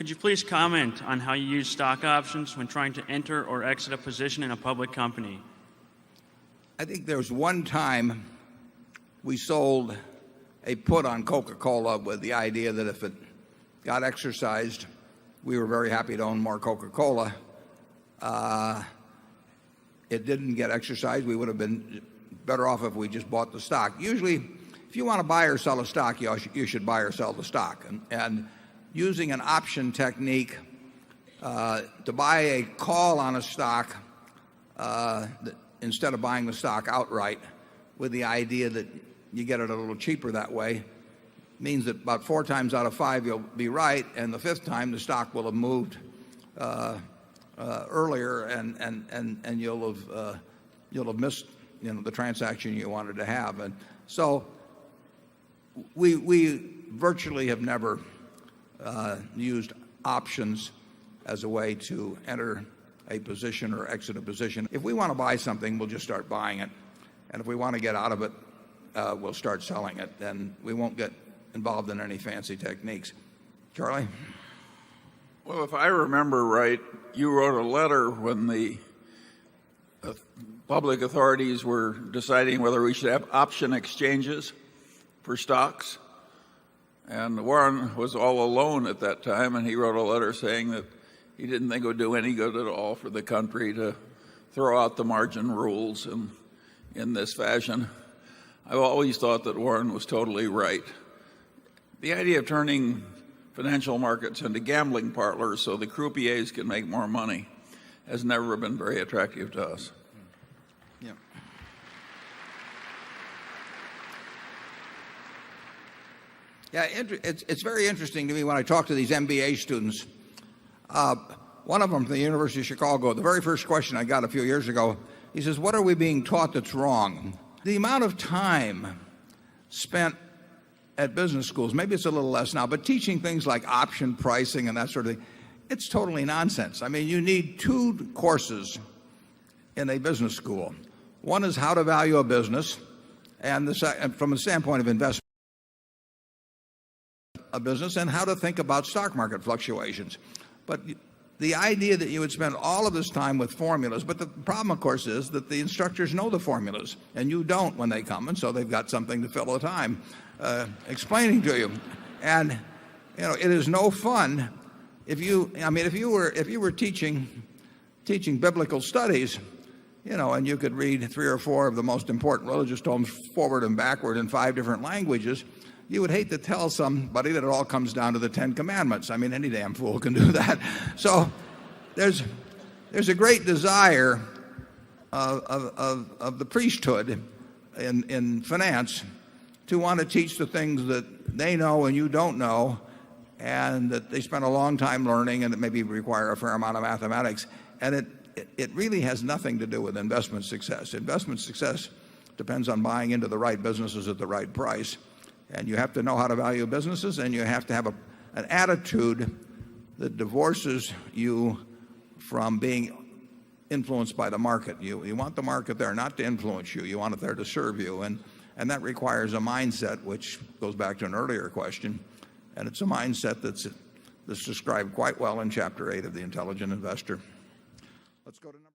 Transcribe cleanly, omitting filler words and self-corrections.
Could you please comment on how you use stock options when trying to enter or exit a position in a public company? I think there was one time we sold a put on Coca-Cola with the idea that if it got exercised, we were very happy to own more Coca-Cola. It didn't get exercised. We would have been better off if we just bought the stock. Usually, if you want to buy or sell a stock, you should buy or sell the stock. And using an option technique to buy a call on a stock instead of buying the stock outright with the idea that you get it a little cheaper that way means that about 4 times out of 5 you'll be right, and the 5th time the stock will have moved earlier, and you'll have missed the transaction you wanted to have. And so we virtually have never used options as a way to enter a position or exit a position. If we want to buy something, we'll just start buying it, and if we want to get out of it, we'll start selling it, and we won't get involved in any fancy techniques. Charlie? Well, if I remember right, you wrote a letter when the public authorities were deciding whether we should have option exchanges for stocks. And Warren was all alone at that time, and he wrote a letter saying that he didn't think it would do any good at all for the country to throw out the margin rules in this fashion. I've always thought that Warren was totally right. The idea of turning financial markets into gambling parlors so the croupiers can make more money has never been very attractive to us. Yeah. Yeah, it's very interesting to me when I talk to these MBA students. One of them from the University of Chicago, the very first question I got a few years ago, he says, "What are we being taught that's wrong?" The amount of time spent at business schools, maybe it's a little less now, but teaching things like option pricing and that sort of thing, it's totally nonsense. I mean, you need 2 courses in a business school. One is how to value a business, and from the standpoint of investment, a business, and how to think about stock market fluctuations. But the idea that you would spend all of this time with formulas, but the problem, of course, is that the instructors know the formulas, and you don't when they come, and so they've got something to fill the time explaining to you. And it is no fun if you were teaching biblical studies, and you could read 3 or 4 of the most important religious tomes forward and backward in 5 different languages. You would hate to tell somebody that it all comes down to the 10 Commandments. I mean, any damn fool can do that. So there's a great desire of the priesthood in finance to want to teach the things that they know and you don't know, and that they spend a long time learning, and that maybe require a fair amount of mathematics. And it really has nothing to do with investment success. Investment success depends on buying into the right businesses at the right price. And you have to know how to value businesses, and you have to have an attitude that divorces you from being influenced by the market. You want the market there not to influence you. You want it there to serve you. And that requires a mindset, which goes back to an earlier question. And it's a mindset that's described quite well in Chapter 8 of The Intelligent Investor. Let's go to number